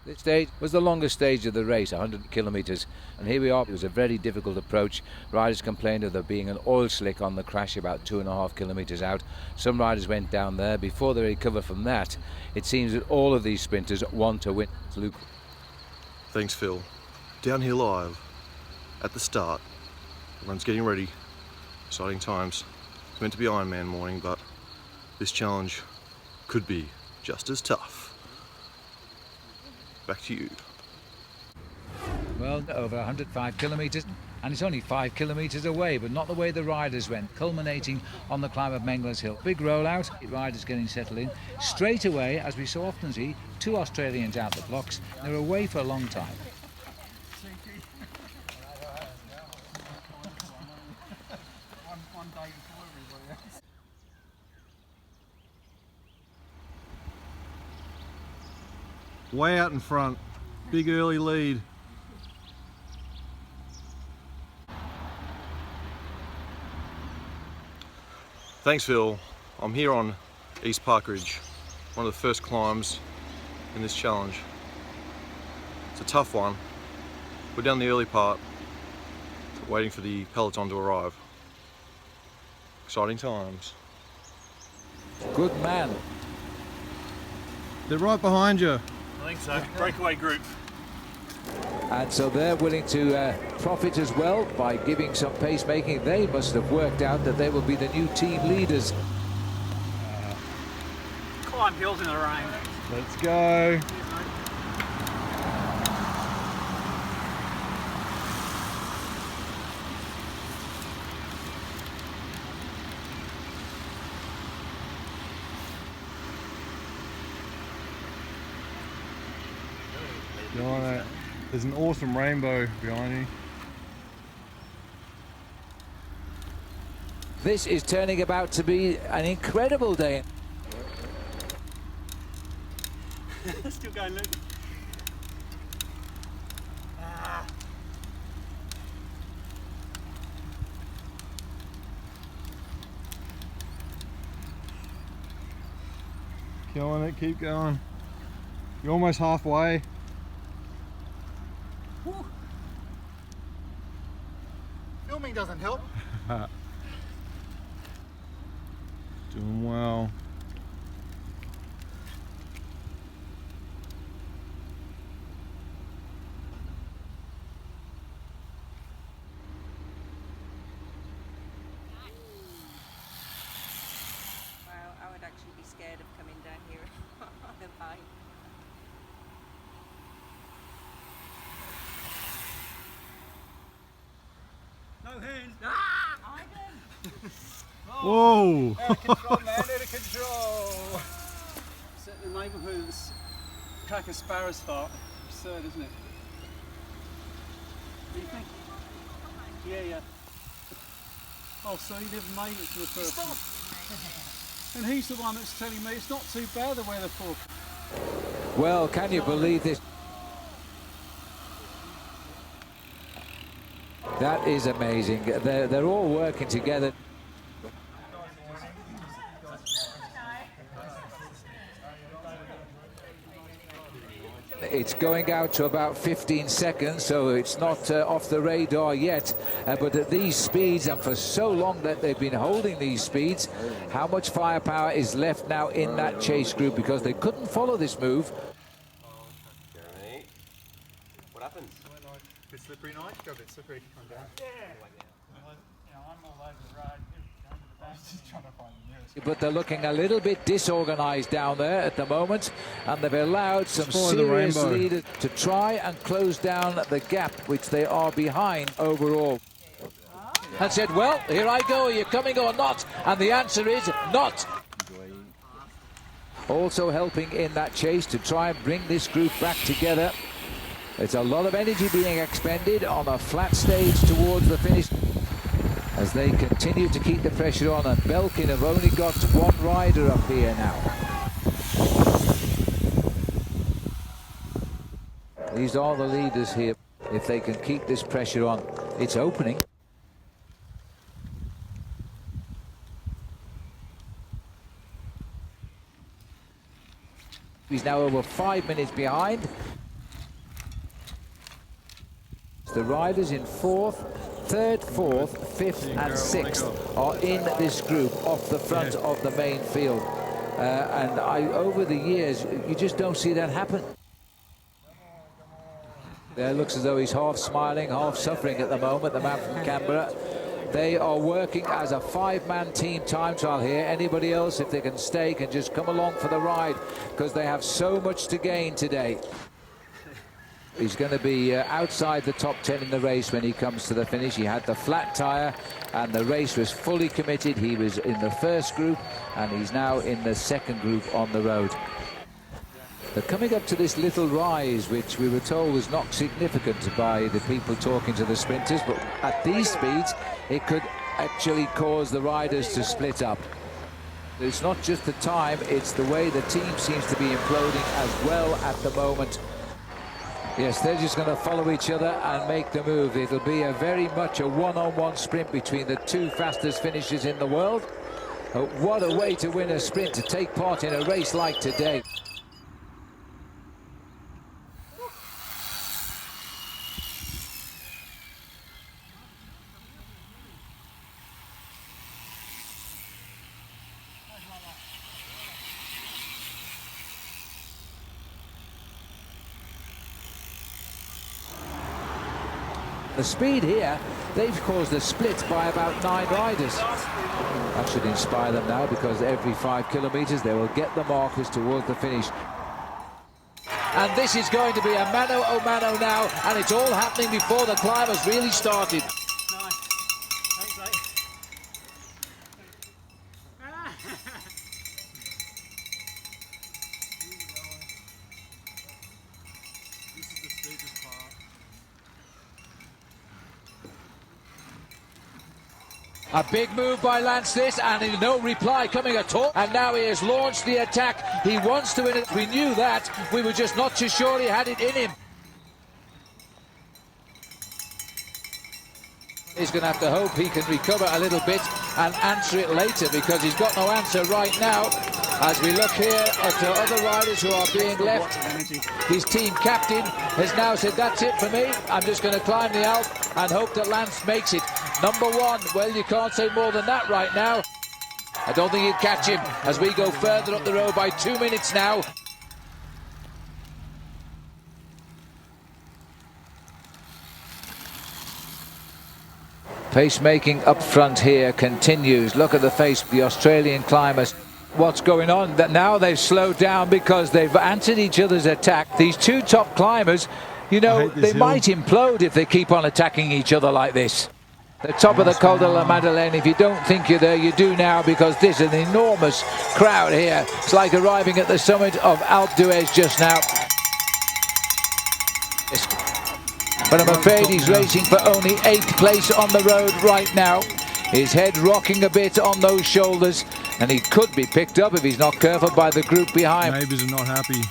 This stage was the longest stage of the race, 100 kilometres, and here we are. It was a very difficult approach. Riders complained of there being an oil slick on the crash about 2.5 kilometres out. Some riders went down there. Before they recover from that, it seems that all of these sprinters want to win. Luke. Thanks, Phil. Down here live, at the start, everyone's getting ready. Exciting times. It's meant to be Ironman morning, but this challenge could be just as tough. Back to you. Well, over 105 kilometres, and it's only 5 kilometres away, but not the way the riders went, culminating on the climb of Mengler's Hill. Big rollout, riders getting settled in. Straight away, as we so often see, 2 Australians out the blocks. They're away for a long time. Way out in front, big early lead. Thanks, Phil. I'm here on East Park Ridge, one of the first climbs in this challenge. It's a tough one. We're down the early part, waiting for the peloton to arrive. Exciting times. Good man. They're right behind you. I think so. Breakaway group. And so they're willing to profit as well by giving some pacemaking. They must have worked out that they will be the new team leaders. Climb hills in the rain. Let's go. There's an awesome rainbow behind you. This is turning about to be an incredible day. Still going, Luke. Killing it, keep going. You're almost halfway. Woo. Filming doesn't help. Doing well. Wow, I would actually be scared of coming down here on the bike. No hands. Whoa! Out of control, man, out of control. Set the neighbourhood's pack of sparrows fart. Absurd, isn't it? What do you think? Yeah. Oh, so he never made it to the first one. And he's the one that's telling me it's not too bad the weather for. Well, can you believe this? That is amazing. They're all working together. It's going out to about 15 seconds, so it's not off the radar yet. But at these speeds, and for so long that they've been holding these speeds, how much firepower is left now in that chase group, because they couldn't follow this move. Jeremy, what happens? Bit slippery night, go a bit slippery, come down. Yeah. I'm all over the road. Just trying to find the nearest. But they're looking a little bit disorganized down there at the moment, and they've allowed some serious leaders to try and close down the gap which they are behind overall. And said, well, here I go, are you coming or not? And the answer is not. Also helping in that chase to try and bring this group back together. It's a lot of energy being expended on a flat stage towards the finish as they continue to keep the pressure on, and Belkin have only got one rider up here now. These are the leaders here. If they can keep this pressure on, it's opening. He's now over 5 minutes behind. The riders in 4th, 3rd, 4th, 5th and 6th are in this group off the front of the main field. And over the years, you just don't see that happen. There looks as though he's half smiling, half suffering at the moment, the man from Canberra. They are working as a 5-man team time trial here. Anybody else, if they can stay, can just come along for the ride because they have so much to gain today. He's going to be outside the top 10 in the race when he comes to the finish. He had the flat tyre and the race was fully committed. He was in the first group and he's now in the second group on the road. They're coming up to this little rise, which we were told was not significant by the people talking to the sprinters, but at these speeds, it could actually cause the riders to split up. It's not just the time, it's the way the team seems to be imploding as well at the moment. Yes, they're just going to follow each other and make the move. It'll be a very much a one-on-one sprint between the two fastest finishers in the world. What a way to win a sprint, to take part in a race like today. The speed here, they've caused a split by about 9 riders. That should inspire them now, because every 5 kilometres they will get the markers towards the finish. And this is going to be a mano a mano now, and it's all happening before the climb has really started. Nice. Thanks, mate. This is the steepest part. A big move by Lance this, and no reply coming at all. And now he has launched the attack. He wants to win it. We knew that. We were just not too sure he had it in him. He's going to have to hope he can recover a little bit and answer it later, because he's got no answer right now. As we look here at the other riders who are being left, his team captain has now said, that's it for me. I'm just going to climb the Alp and hope that Lance makes it. Number 1, well, you can't say more than that right now. I don't think he'd catch him as we go further up the road by 2 minutes now. Pacemaking up front here continues. Look at the face of the Australian climbers. What's going on? That now they've slowed down because they've answered each other's attack. These two top climbers, you know, they might implode if they keep on attacking each other like this. The top of the Col de la Madeleine, if you don't think you're there, you do now, because this is an enormous crowd here. It's like arriving at the summit of Alpe d'Huez just now. But I'm afraid he's racing for only 8th place on the road right now. His head rocking a bit on those shoulders, and he could be picked up if he's not careful by the group behind. Neighbours are not happy.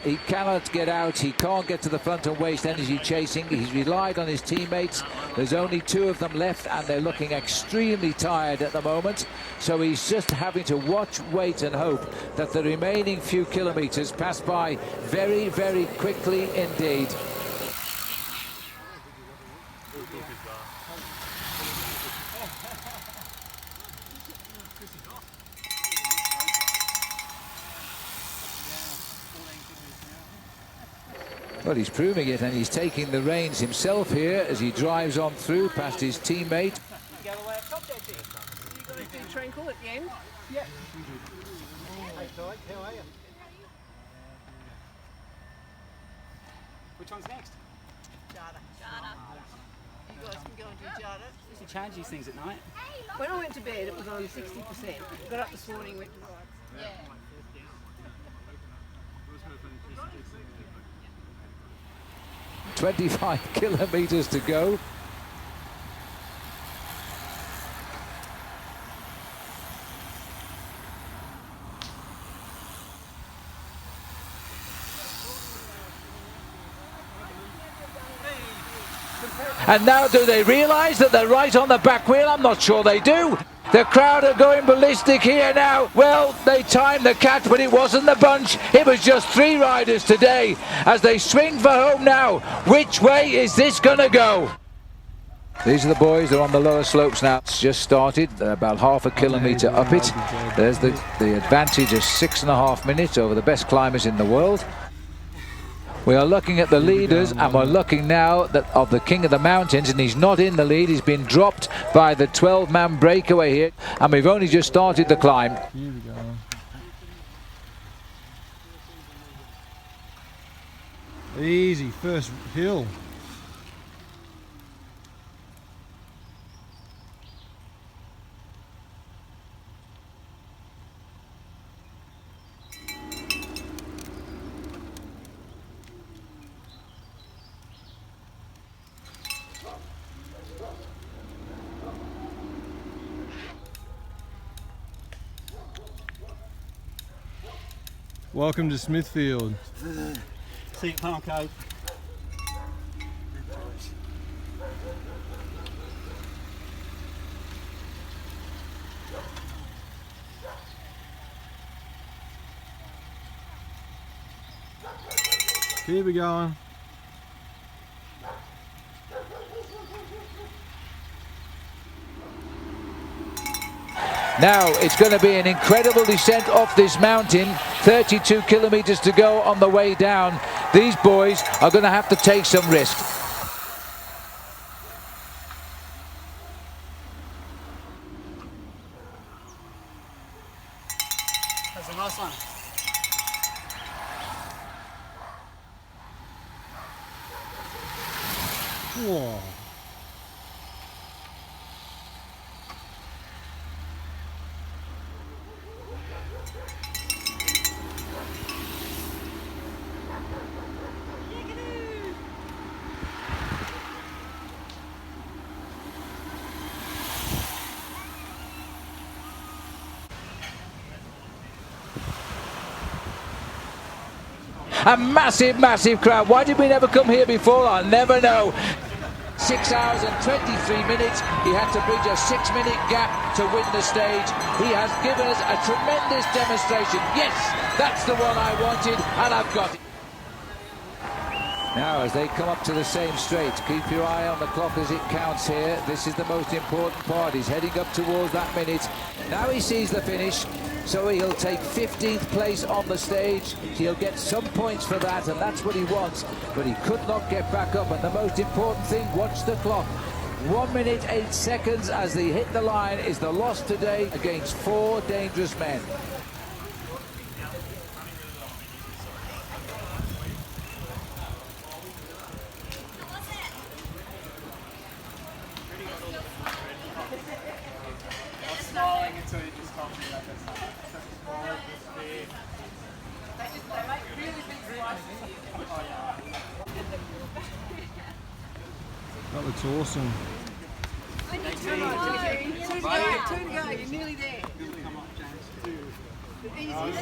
He cannot get out, he can't get to the front and waste energy chasing. He's relied on his teammates. There's only 2 of them left and they're looking extremely tired at the moment. So he's just having to watch, wait and hope that the remaining few kilometres pass by very, very quickly indeed. Well, he's proving it, and he's taking the reins himself here as he drives on through past his teammate. You go away up top there, Dick. You got to do tranquil at the end? Yeah. Hey, Ty, how are you? Which one's next? Jada. You guys can go and do Jada. You should change these things at night. When I went to bed, it was on 60%. Got up this morning, went to ride. Yeah. 25 kilometres to go. And now do they realise that they're right on the back wheel? I'm not sure they do. The crowd are going ballistic here now. Well, they timed the catch, but it wasn't the bunch. It was just 3 riders today as they swing for home now. Which way is this going to go? These are the boys. They're on the lower slopes now. It's just started. They're about half a kilometre up it. There's the advantage of 6.5 minutes over the best climbers in the world. We are looking at the leaders, and we're looking now of the King of the Mountains, and he's not in the lead. He's been dropped by the 12-man breakaway here, and we've only just started the climb. Here we go. Easy, first hill. Welcome to Smithfield. St. Parko. Keep it going. Now it's going to be an incredible descent off this mountain. 32 kilometres to go on the way down. These boys are going to have to take some risk. That's a nice one. Whoa. A massive, massive crowd. Why did we never come here before? I'll never know. 6 hours and 23 minutes. He had to bridge a 6-minute gap to win the stage. He has given us a tremendous demonstration. Yes, that's the one I wanted, and I've got it. Now, as they come up to the same straight, keep your eye on the clock as it counts here. This is the most important part. He's heading up towards that minute. Now he sees the finish, so he'll take 15th place on the stage. He'll get some points for that, and that's what he wants. But he could not get back up, and the most important thing, watch the clock. 1 minute 8 seconds as they hit the line is the loss today against 4 dangerous men. Smiling until you just can't do that. That looks awesome. Two to go, you're nearly there. The easiest.